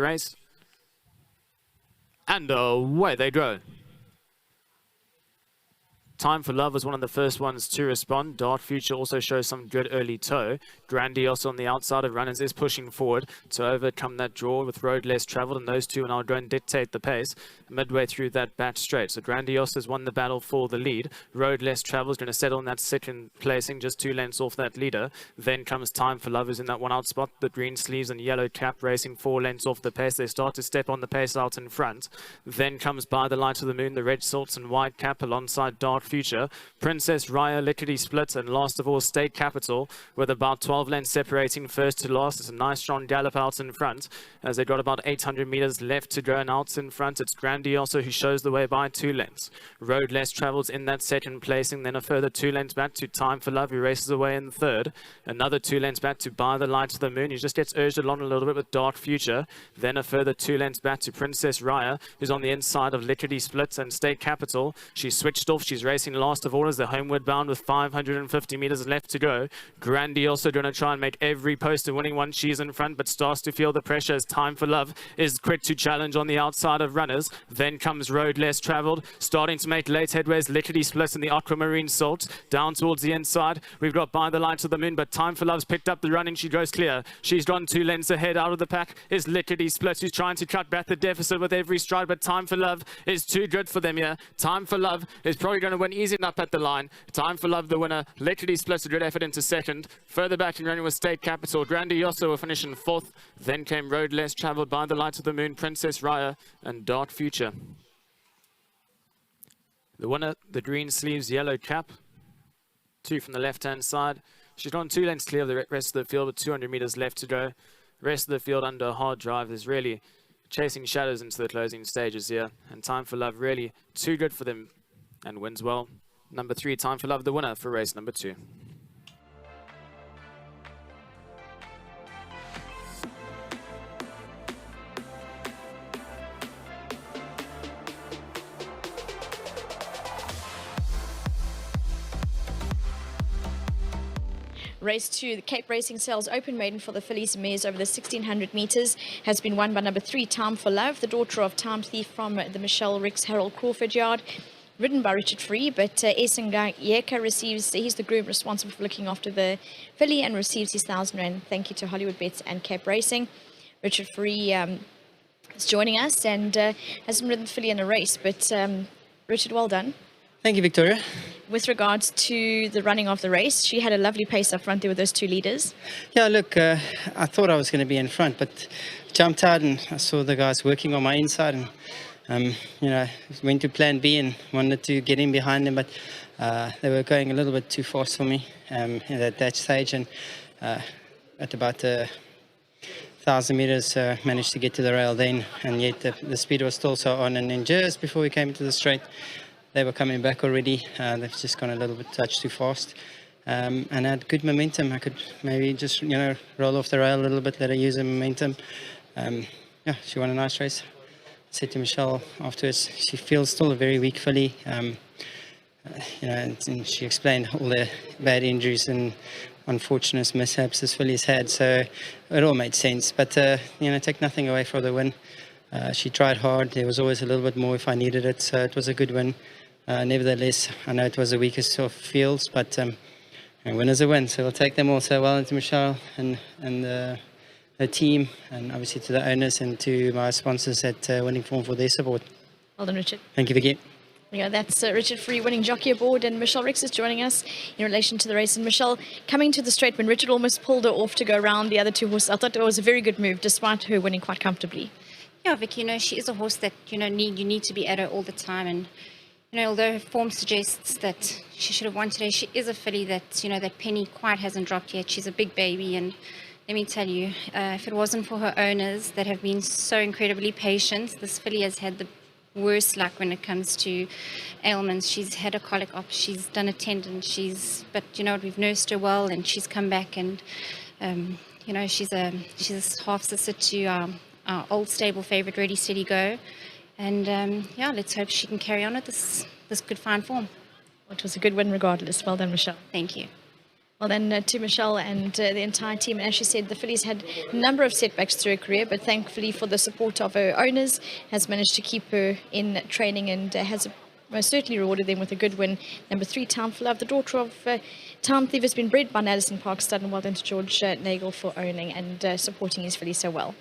race. And away they go. Time for Love was one of the first ones to respond. Dart Future also shows some good early toe. Grandiose on the outside of runners is pushing forward to overcome that draw with road less travelled, and those two are now going to dictate the pace midway through that batch straight. So Grandiose has won the battle for the lead. Road less travelled is going to settle in that second placing, just 2 lengths off that leader. Then comes Time for Love, who's in that one out spot. The green sleeves and yellow cap racing 4 lengths off the pace. They start to step on the pace out in front. Then comes By the Light of the Moon, the red salts and white cap alongside Dart Future. Princess Raya, Lickety Split, and last of all State Capital, with about 12 lengths separating first to last. It's a nice strong gallop out in front as they've got about 800 meters left to go, and out in front it's Grandioso who shows the way by 2 lengths. Road Less travels in that second placing, then a further 2 lengths back to Time for Love, who races away in the third. Another 2 lengths back to By the Light of the Moon, who just gets urged along a little bit with Dark Future. Then a further 2 lengths back to Princess Raya, who's on the inside of Lickety Split and State Capital. She's switched off, she's racing last of all as they're homeward bound with 550 meters left to go. Grandioso going to try and make every poster winning one. She's in front, but starts to feel the pressure as Time for Love is quick to challenge on the outside of runners. Then comes Road Less Travelled, starting to make late headways. Lickety Split and the Aquamarine Salt down towards the inside. We've got By the Light of the Moon, but Time for Love's picked up the running. She goes clear. She's gone 2 lengths ahead. Out of the pack is Lickety Split, who's trying to cut back the deficit with every stride, but Time for Love is too good for them here. Time for Love is probably going to win easy enough at the line. Time for Love, the winner. Lickety Split, a good effort into second. Further back in running was State Capital. Grandioso will finish in 4th. Then came Road Less Travelled, By the Light of the Moon, Princess Raya, and Dart Future. The winner, the green sleeves, yellow cap. 2 from the left-hand side. She's gone 2 lengths clear of the rest of the field with 200 meters left to go. Rest of the field under a hard drive. There's really chasing shadows into the closing stages here. And Time for Love really too good for them and wins well. Number 3, Time for Love, the winner for race number 2. Race 2, the Cape Racing Sales Open Maiden for the fillies and mares over the 1600 meters has been won by number 3, Time for Love, the daughter of Time Thief from the Michelle Ricks Harold Crawford yard. Ridden by Richard Free, but Esenga Yeka receives, he's the groom responsible for looking after the filly, and receives his 1,000 rand. Thank you to Hollywood Bets and Cape Racing. Richard Free is joining us and hasn't ridden the filly in a race, but Richard, well done. Thank you, Victoria. With regards to the running of the race, she had a lovely pace up front there with those 2 leaders. Yeah, look, I thought I was going to be in front, but jumped out and I saw the guys working on my inside, and you know, went to plan B and wanted to get in behind them, but they were going a little bit too fast for me at that stage, and at about 1,000 meters managed to get to the rail then, and yet the speed was still so on, and then just before we came into the straight, they were coming back already. They've just gone a little bit touch too fast, and had good momentum. I could maybe just, you know, roll off the rail a little bit, let her use her momentum. Yeah, she won a nice race. Said to Michelle afterwards, she feels still a very weak filly. You know, and she explained all the bad injuries and unfortunate mishaps this filly's had, so it all made sense. But you know, take nothing away from the win. She tried hard. There was always a little bit more if I needed it, so it was a good win. Nevertheless, I know it was the weakest of fields, but a win is a win, so we'll take them all. So well done to Michelle and the team, and obviously to the owners and to my sponsors at Winning Form for their support. Well done, Richard. Thank you, Vicky. Yeah, that's Richard Free, winning jockey aboard, and Michelle Ricks is joining us in relation to the race. And Michelle, coming to the straight when Richard almost pulled her off to go around the other 2 horses, I thought it was a very good move, despite her winning quite comfortably. Yeah, Vicky, you know, she is a horse that, you know, you need to be at her all the time, and you know, although her form suggests that she should have won today, she is a filly that, you know, that penny quite hasn't dropped yet. She's a big baby, and let me tell you, if it wasn't for her owners that have been so incredibly patient, this filly has had the worst luck when it comes to ailments. She's had a colic op, she's done a tendon, but you know, we've nursed her well, and she's come back, and you know, she's a half sister to our old stable favourite, Ready Steady Go, and yeah, let's hope she can carry on at this good fine form. It was a good win regardless. Well done, Michelle. Thank you. Well then, to Michelle and the entire team. And as she said, the filly's had a number of setbacks through her career, but thankfully for the support of her owners, has managed to keep her in training and has most certainly rewarded them with a good win. Number 3, Time for Love, the daughter of Time Thief, has been bred by Addison Park Stud, and well done to George Nagel for owning and supporting his filly so well.